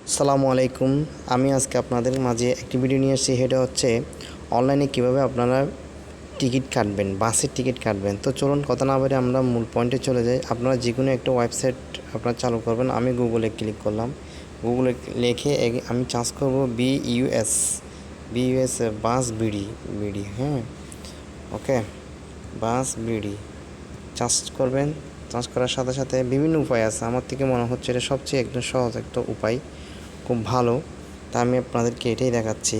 আসসালামু আলাইকুম। আমি আজকে আপনাদের মাঝে একটি ভিডিও নিয়ে এসেছি। সেটা হচ্ছে অনলাইনে কিভাবে আপনারা টিকিট কাটবেন, বাসের টিকিট কাটবেন। তো চলুন কথা না বলে আমরা মূল পয়েন্টে চলে যাই। আপনারা যে কোনো একটা ওয়েবসাইট আপনারা চালু করবেন। আমি গুগলে ক্লিক করলাম। গুগলে লিখে আমি সার্চ করব বিইউএস বাস বিডি, হ্যাঁ, ওকে, বাস বিডি চার্জ করবেন। চার্জ করার সাথে সাথে বিভিন্ন উপায় আছে। আমার থেকে মনে হচ্ছে এটা সবচেয়ে একদম সহজ একটা উপায়, খুব ভালো। তা আমি আপনাদেরকে এটাই দেখাচ্ছি।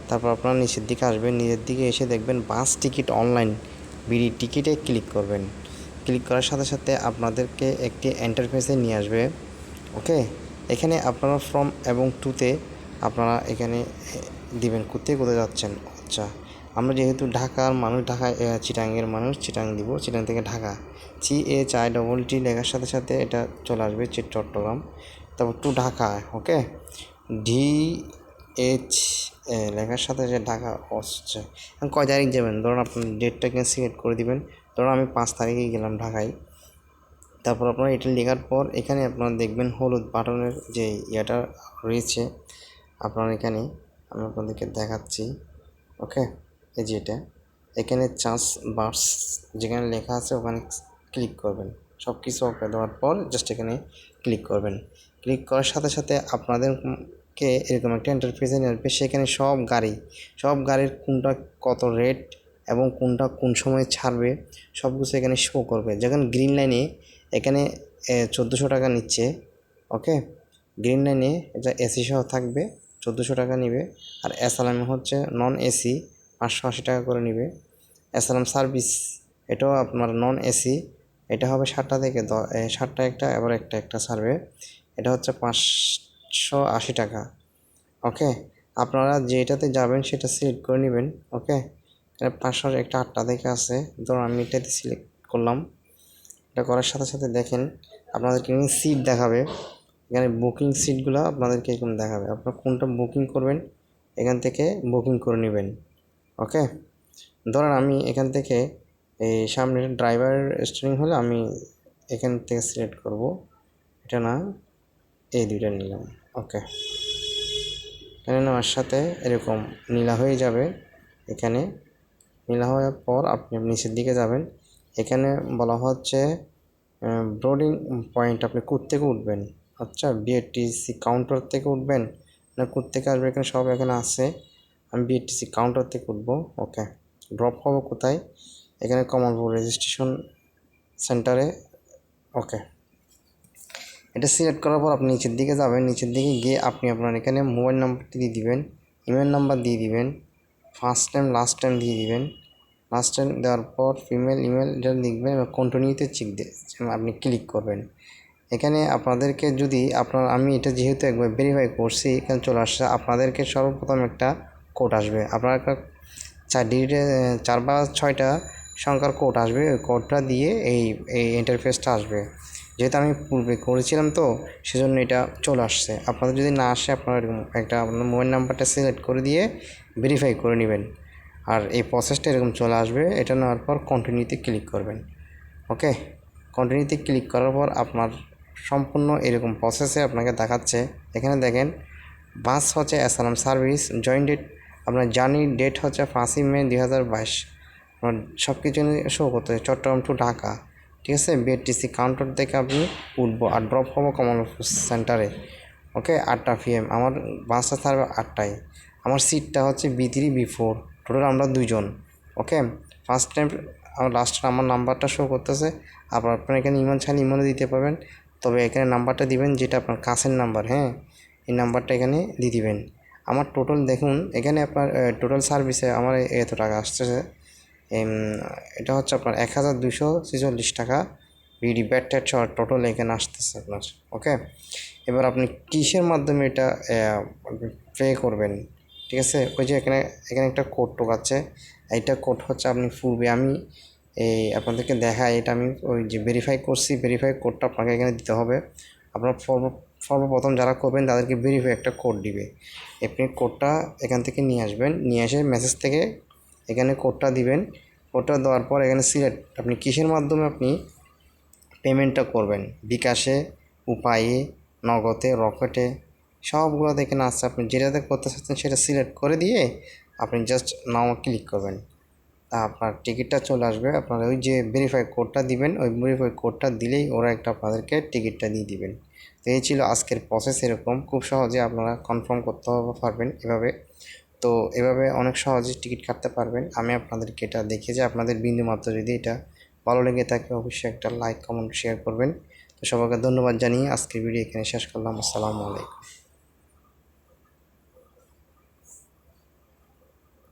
তারপর আপনারা নিচের দিকে আসবেন, নিচের দিকে এসে দেখবেন বাস টিকিট অনলাইন বিডি টিকিটে ক্লিক করবেন। ক্লিক করার সাথে সাথে আপনাদেরকে একটি ইন্টারফেসে নিয়ে আসবে। ওকে, এখানে আপনারা ফ্রম এবং টুতে আপনারা এখানে দিবেন কোথায় যাচ্ছেন। আচ্ছা, আমরা যেহেতু ঢাকার মানুষ, ঢাকায় চিটাঙের মানুষ, চিটাং দিব। চিটাং থেকে ঢাকা, CHI লেখার সাথে সাথে এটা চলে আসবে চট্টগ্রাম। তারপর টু ঢাকা, ওকে, DH লেখার সাথে যে ঢাকা আসছে। কয় তারিখ যাবেন, ধরুন আপনার ডেটটাকে সিলেক্ট করে দিবেন। ধরুন আমি 5 তারিখে গেলাম ঢাকায়। তারপর আপনারা এটা লেখার পর এখানে আপনারা দেখবেন হলুদ বাটনের যে ইয়েটা রয়েছে, আপনারা এখানে আমি আপনাদেরকে দেখাচ্ছি। ওকে, এই যে এটা এখানে চান্স বার্স যেখানে লেখা আছে ওখানে ক্লিক করবেন। সব কিছু ওকে দেওয়ার পর জাস্ট এখানে ক্লিক করবেন। ক্লিক করার সাথে সাথে আপনাদেরকে এরকম একটা ইন্টারফেসে নিয়ে আসবে। সেখানে সব গাড়ির কোনটা কত রেট এবং কোনটা কোন সময় ছাড়বে সব কিছু এখানে শো করবে। যেখানে গ্রিন লাইনে এখানে 1400 টাকা নিচ্ছে। ওকে, গ্রিন লাইনে এটা এসি সহ থাকবে, 1400 টাকা নিবে। আর এসএলএম হচ্ছে নন এসি, 580 টাকা করে নিবে। এসএলএম সার্ভিস এটাও আপনার নন এসি, এটা হবে 7টা থেকে 7টা একটা, এবার একটা ছাড়বে। এটা হচ্ছে 580 টাকা। ওকে, আপনারা যেটাতে যাবেন সেটা সিলেক্ট করে নেবেন। ওকে, 500 একটা 8টা থেকে আছে, ধরুন আমি এটাতে সিলেক্ট করলাম। এটা করার সাথে সাথে দেখেন আপনাদেরকে সিট দেখাবে। এখানে বুকিং সিটগুলো আপনাদেরকে এরকম দেখাবে। আপনারা কোনটা বুকিং করবেন এখান থেকে বুকিং করে নেবেন। ওকে, ধরেন আমি এখান থেকে এই সামনে ড্রাইভার স্টিয়ারিং হলে আমি এখান থেকে সিলেক্ট করব, এটা না, এই দুইটা নিলাম। ওকে, এখানে নেওয়ার সাথে এরকম নীলা হয়ে যাবে। এখানে নীলা হওয়ার পর আপনি নিচের দিকে যাবেন। এখানে বলা হচ্ছে বোর্ডিং পয়েন্ট, আপনি থেকে উঠবেন। আচ্ছা, বিএটিসি কাউন্টার থেকে উঠবেন না থেকে আসবে, এখানে সব এখানে আছে। আমি বিএটিসি কাউন্টার থেকে উঠবো। ওকে, ড্রপ হবো কোথায়, এখানে কমলপুর রেজিস্ট্রেশন সেন্টারে। ওকে, এটা সিলেক্ট করার পর আপনি নিচের দিকে যাবেন। নিচের দিকে গিয়ে আপনি আপনার এখানে মোবাইল নাম্বারটি দিয়ে দিবেন, ইমেল নাম্বার দিয়ে দিবেন, ফার্স্ট টাইম লাস্ট টাইম দিয়ে দিবেন। লাস্ট টাইম দেওয়ার পর ফিমেল ইমেল এটা লিখবেন এবং কন্টিনিউতে আপনি ক্লিক করবেন। এখানে আপনাদেরকে যদি আমি এটা যেহেতু একবার ভেরিফাই করছি, এখানে চলে আসছে। আপনাদেরকে সর্বপ্রথম একটা কোড আসবে। আপনার একটা 4 ডিজিটের 4 বা 6টা সংখ্যার কোড আসবে। ওই কোডটা দিয়ে এই ইন্টারফেসটা আসবে। যেহেতু আমি পূর্বে করেছিলাম তো সেজন্য এটা চলে আসছে। আপনাদের যদি না আসে আপনার একটা আপনার মোবাইল নাম্বারটা সিলেক্ট করে দিয়ে ভেরিফাই করে নেবেন। আর এই প্রসেসটা এরকম চলে আসবে। এটা নেওয়ার পর কন্টিনিউতে ক্লিক করবেন। ওকে, কন্টিনিউতে ক্লিক করার পর আপনার সম্পূর্ণ এরকম প্রসেসে আপনাকে দেখাচ্ছে। এখানে দেখেন বাস হচ্ছে এসএলএম সার্ভিস, জয়েন্ট ডেট আপনার জার্নি ডেট হচ্ছে 5ই মে 2022। আপনার সব কিছু শো করতে চট্টগ্রাম টু ঢাকা, ঠিক আছে। বিএটিসি কাউন্টার থেকে আপনি উঠবো আর ড্রপ হবো কমলপুর সেন্টারে। ওকে, 8টা PM আমার বাসটা ছাড়বে 8টায়। আমার সিটটা হচ্ছে B3 B4, টোটাল আমরা 2 জন। ওকে, ফার্স্ট টাইম আমার লাস্ট আমার নাম্বারটা শো করতেছে। আপনার এখানে ইমেল চাইলে ইমেলও দিতে পারবেন, তবে এখানে নাম্বারটা দিবেন যেটা আপনার কাছের নাম্বার। হ্যাঁ, এই নাম্বারটা এখানে দিয়ে দিবেন। আমার টোটাল দেখুন এখানে আপনার টোটাল সার্ভিসে আমার এত টাকা আসতেছে। এটা হচ্ছে আপনার 1246 টাকা বিডি ব্যাট ট্যাট টোটাল এখানে আসতেছে আপনার। ওকে, এবার আপনি কিসের মাধ্যমে এটা পে করবেন, ঠিক আছে। ওই যে এখানে একটা কোড আছে। এইটা কোড হচ্ছে আপনি পূর্বে আমি আপনাদেরকে দেখাই, এটা আমি ওই যে ভেরিফাই করছি, ভেরিফাই কোডটা আপনাকে এখানে দিতে হবে। আপনার সর্বপ্রথম যারা করবেন তাদেরকে ভেরিফাই একটা কোড দিবে। আপনি কোডটা এখান থেকে নিয়ে আসবেন, নিয়ে এসে মেসেজ থেকে এখানে কোডটা দিবেন। কোডটা দেওয়ার পর এখানে সিলেক্ট আপনি কিসের মাধ্যমে আপনি পেমেন্টটা করবেন, বিকাশে, উপায়ে, নগদে, রকেটে, সবগুলো দেখে না আসছে, আপনি যেটাতে করতে চাচ্ছেন সেটা সিলেক্ট করে দিয়ে আপনি জাস্ট নাও ক্লিক করবেন, আপনার টিকিটটা চলে আসবে। আপনার ওই যে ভেরিফাই কোডটা দিবেন, ওই ভেরিফাই কোডটা দিলেই ওরা একটা আপনাদেরকে টিকিটটা দিয়ে দিবেন। তো এই ছিল আজকের প্রসেস। এরকম খুব সহজে আপনারা কনফার্ম করতে পারবেন এভাবে। তো এভাবে অনেক সহজে টিকিট কাটতে পারবেন। আমি আপনাদেরকে এটা দেখে যে আপনাদের বিন্দুমাত্র যদি এটা ভালো লেগে থাকে অবশ্যই একটা লাইক কমেন্ট শেয়ার করবেন। তো সবাইকে ধন্যবাদ জানিয়ে আজকের ভিডিও এখানে শেষ করলাম। আসসালামু আলাইকুম।